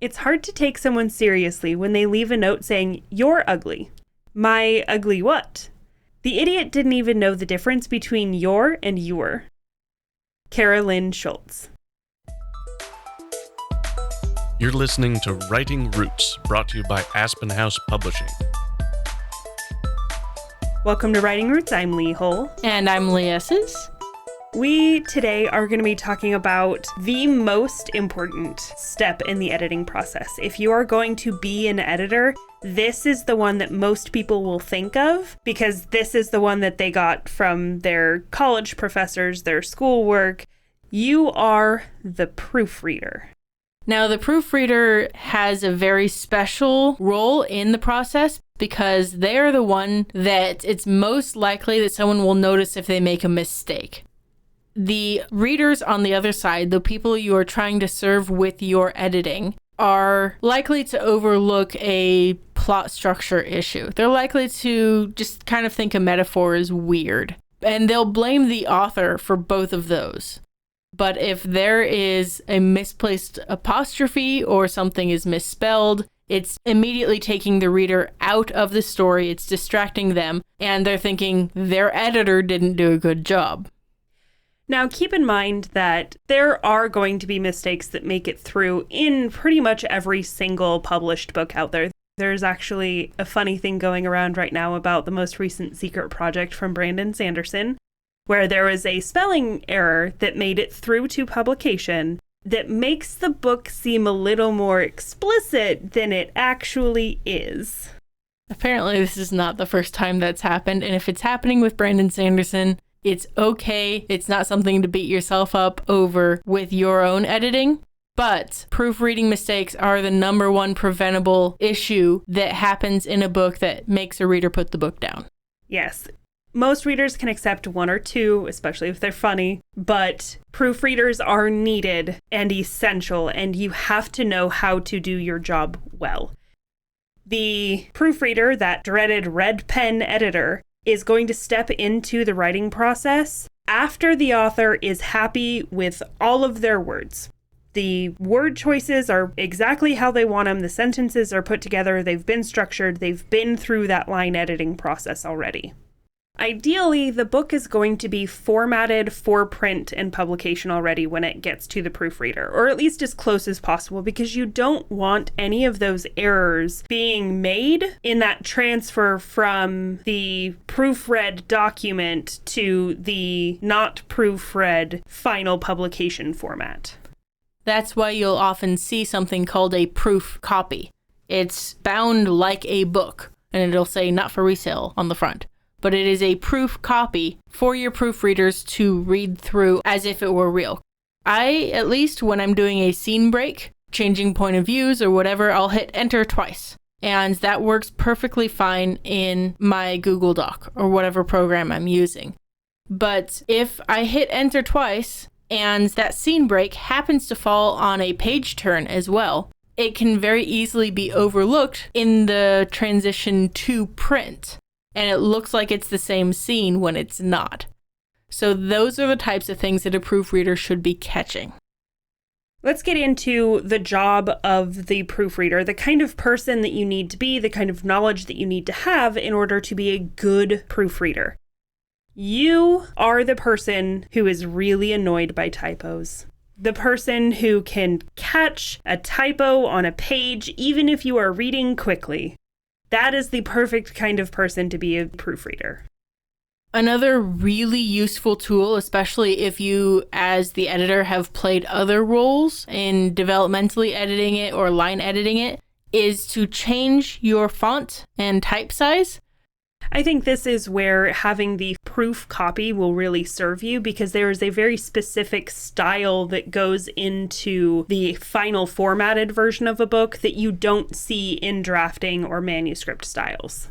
It's hard to take someone seriously when they leave a note saying, "You're ugly." My ugly what? The idiot didn't even know the difference between your and your. Carolyn Schultz. You're listening to Writing Roots, brought to you by Aspen House Publishing. Welcome to Writing Roots. I'm Lee Hull. And I'm Lee Esses. We today are going to be talking about the most important step in the editing process. If you are going to be an editor, this is the one that most people will think of because this is the one that they got from their college professors, their schoolwork. You are the proofreader. Now, the proofreader has a very special role in the process because they're the one that it's most likely that someone will notice if they make a mistake. The readers on the other side, the people you are trying to serve with your editing, are likely to overlook a plot structure issue. They're likely to just kind of think a metaphor is weird, and they'll blame the author for both of those. But if there is a misplaced apostrophe or something is misspelled, it's immediately taking the reader out of the story, it's distracting them, and they're thinking their editor didn't do a good job. Now, keep in mind that there are going to be mistakes that make it through in pretty much every single published book out there. There's actually a funny thing going around right now about the most recent secret project from Brandon Sanderson, where there was a spelling error that made it through to publication that makes the book seem a little more explicit than it actually is. Apparently, this is not the first time that's happened, and if it's happening with Brandon Sanderson, it's okay. It's not something to beat yourself up over with your own editing. But proofreading mistakes are the number one preventable issue that happens in a book that makes a reader put the book down. Yes. Most readers can accept one or two, especially if they're funny, but proofreaders are needed and essential, and you have to know how to do your job well. The proofreader, that dreaded red pen editor, is going to step into the writing process after the author is happy with all of their words. The word choices are exactly how they want them. The sentences are put together. They've been structured. They've been through that line editing process already. Ideally, the book is going to be formatted for print and publication already when it gets to the proofreader, or at least as close as possible, because you don't want any of those errors being made in that transfer from the proofread document to the not proofread final publication format. That's why you'll often see something called a proof copy. It's bound like a book, and it'll say not for resale on the front. But it is a proof copy for your proofreaders to read through as if it were real. I, at least when I'm doing a scene break, changing point of views or whatever, I'll hit enter twice. And that works perfectly fine in my Google Doc or whatever program I'm using. But if I hit enter twice and that scene break happens to fall on a page turn as well, it can very easily be overlooked in the transition to print. And it looks like it's the same scene when it's not. So those are the types of things that a proofreader should be catching. Let's get into the job of the proofreader, the kind of person that you need to be, the kind of knowledge that you need to have in order to be a good proofreader. You are the person who is really annoyed by typos. The person who can catch a typo on a page even if you are reading quickly. That is the perfect kind of person to be a proofreader. Another really useful tool, especially if you, as the editor, have played other roles in developmentally editing it or line editing it, is to change your font and type size. I think this is where having the proof copy will really serve you because there is a very specific style that goes into the final formatted version of a book that you don't see in drafting or manuscript styles.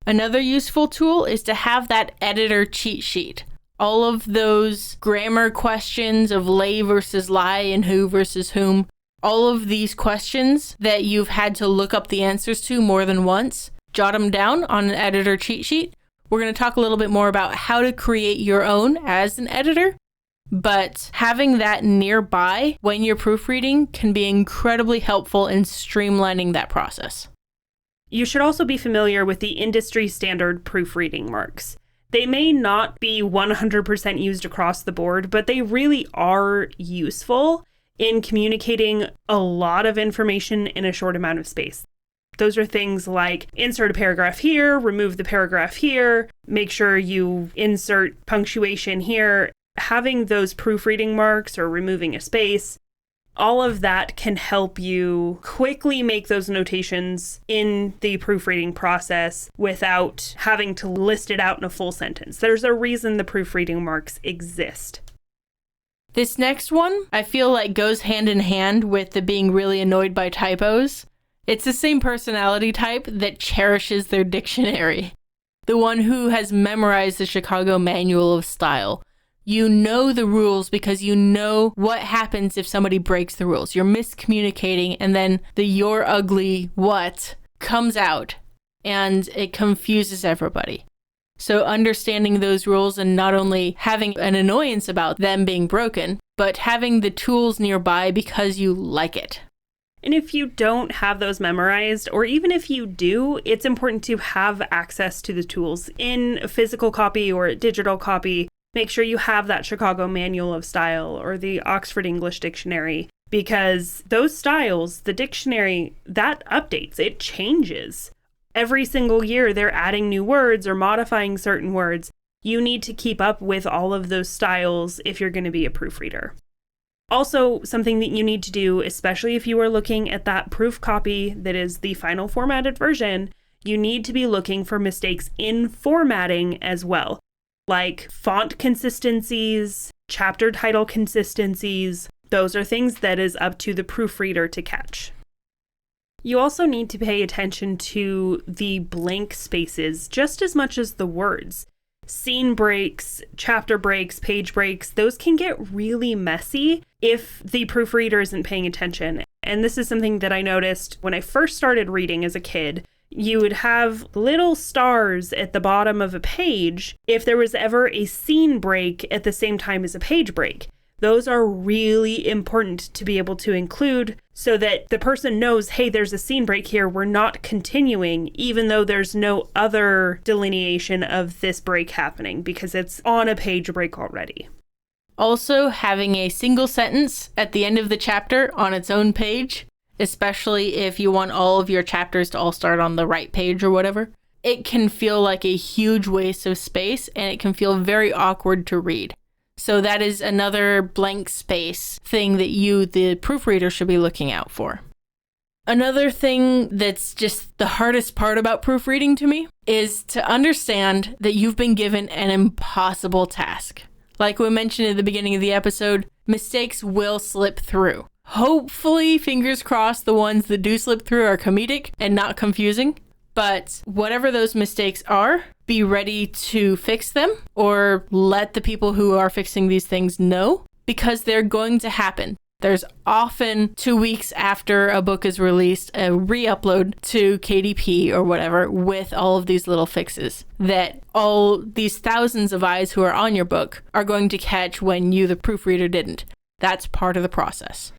Another useful tool is to have that editor cheat sheet. All of those grammar questions of lay versus lie and who versus whom, all of these questions that you've had to look up the answers to more than once, jot them down on an editor cheat sheet. We're going to talk a little bit more about how to create your own as an editor. But having that nearby when you're proofreading can be incredibly helpful in streamlining that process. You should also be familiar with the industry standard proofreading marks. They may not be 100% used across the board, but they really are useful in communicating a lot of information in a short amount of space. Those are things like insert a paragraph here, remove the paragraph here, make sure you insert punctuation here. Having those proofreading marks or removing a space, all of that can help you quickly make those notations in the proofreading process without having to list it out in a full sentence. There's a reason the proofreading marks exist. This next one, I feel like goes hand in hand with the being really annoyed by typos. It's the same personality type that cherishes their dictionary. The one who has memorized the Chicago Manual of Style. You know the rules because you know what happens if somebody breaks the rules. You're miscommunicating, and then the "you're ugly" what comes out, and it confuses everybody. So understanding those rules and not only having an annoyance about them being broken, but having the tools nearby because you like it. And if you don't have those memorized, or even if you do, it's important to have access to the tools in a physical copy or a digital copy. Make sure you have that Chicago Manual of Style or the Oxford English Dictionary, because those styles, the dictionary, that updates, it changes. Every single year, they're adding new words or modifying certain words. You need to keep up with all of those styles if you're going to be a proofreader. Also, something that you need to do, especially if you are looking at that proof copy that is the final formatted version, you need to be looking for mistakes in formatting as well, like font consistencies, chapter title consistencies. Those are things that is up to the proofreader to catch. You also need to pay attention to the blank spaces just as much as the words. Scene breaks, chapter breaks, page breaks, those can get really messy if the proofreader isn't paying attention. And this is something that I noticed when I first started reading as a kid. You would have little stars at the bottom of a page if there was ever a scene break at the same time as a page break. Those are really important to be able to include so that the person knows, hey, there's a scene break here. We're not continuing, even though there's no other delineation of this break happening because it's on a page break already. Also, having a single sentence at the end of the chapter on its own page, especially if you want all of your chapters to all start on the right page or whatever, it can feel like a huge waste of space and it can feel very awkward to read. So that is another blank space thing that you, the proofreader, should be looking out for. Another thing that's just the hardest part about proofreading to me is to understand that you've been given an impossible task. Like we mentioned at the beginning of the episode, mistakes will slip through. Hopefully, fingers crossed, the ones that do slip through are comedic and not confusing. But whatever those mistakes are, be ready to fix them or let the people who are fixing these things know, because they're going to happen. There's often 2 weeks after a book is released, a re-upload to KDP or whatever with all of these little fixes that all these thousands of eyes who are on your book are going to catch when you, the proofreader, didn't. That's part of the process.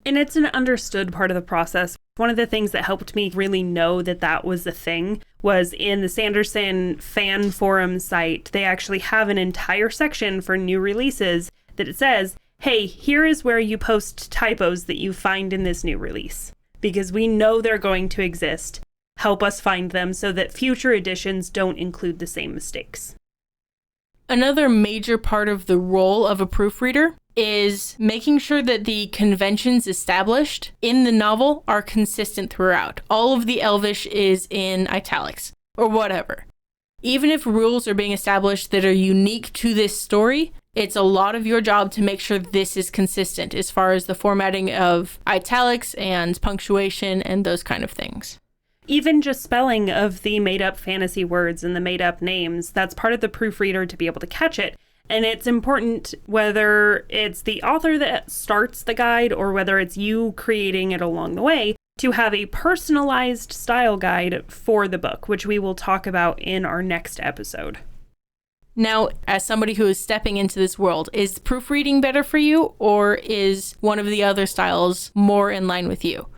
And it's an understood part of the process. One of the things that helped me really know that that was a thing was in the Sanderson fan forum site. They actually have an entire section for new releases that it says, hey, here is where you post typos that you find in this new release. Because we know they're going to exist. Help us find them so that future editions don't include the same mistakes. Another major part of the role of a proofreader is making sure that the conventions established in the novel are consistent throughout. All of the Elvish is in italics, or whatever. Even if rules are being established that are unique to this story, it's a lot of your job to make sure this is consistent as far as the formatting of italics and punctuation and those kind of things. Even just spelling of the made-up fantasy words and the made-up names, that's part of the proofreader to be able to catch it. And it's important whether it's the author that starts the guide or whether it's you creating it along the way to have a personalized style guide for the book, which we will talk about in our next episode. Now, as somebody who is stepping into this world, is proofreading better for you, or is one of the other styles more in line with you?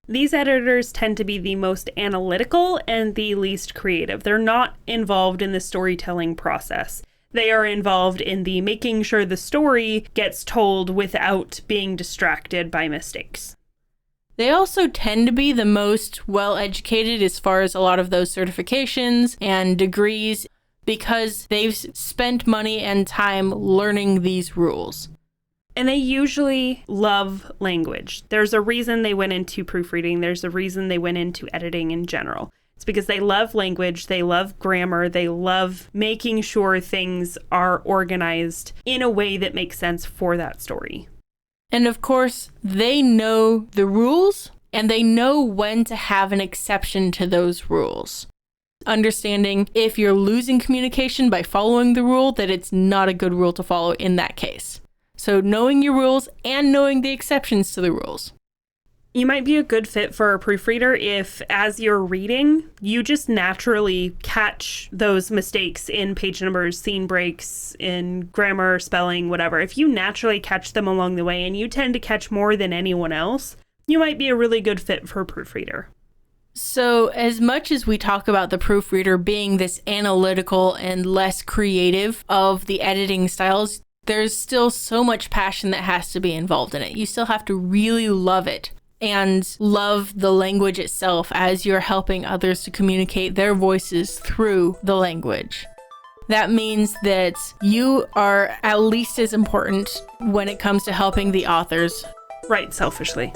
These editors tend to be the most analytical and the least creative. They're not involved in the storytelling process. They are involved in the making sure the story gets told without being distracted by mistakes. They also tend to be the most well-educated as far as a lot of those certifications and degrees, because they've spent money and time learning these rules. And they usually love language. There's a reason they went into proofreading. There's a reason they went into editing in general. It's because they love language, they love grammar, they love making sure things are organized in a way that makes sense for that story. And of course, they know the rules, and they know when to have an exception to those rules. Understanding if you're losing communication by following the rule, that it's not a good rule to follow in that case. So knowing your rules and knowing the exceptions to the rules. You might be a good fit for a proofreader if, as you're reading, you just naturally catch those mistakes in page numbers, scene breaks, in grammar, spelling, whatever. If you naturally catch them along the way, and you tend to catch more than anyone else, you might be a really good fit for a proofreader. So as much as we talk about the proofreader being this analytical and less creative of the editing styles, there's still so much passion that has to be involved in it. You still have to really love it and love the language itself as you're helping others to communicate their voices through the language. That means that you are at least as important when it comes to helping the authors. Right, selfishly.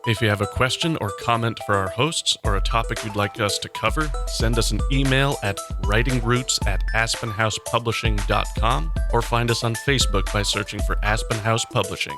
If you have a question or comment for our hosts or a topic you'd like us to cover, send us an email at writingroots@aspenhousepublishing.com or find us on Facebook by searching for Aspen House Publishing.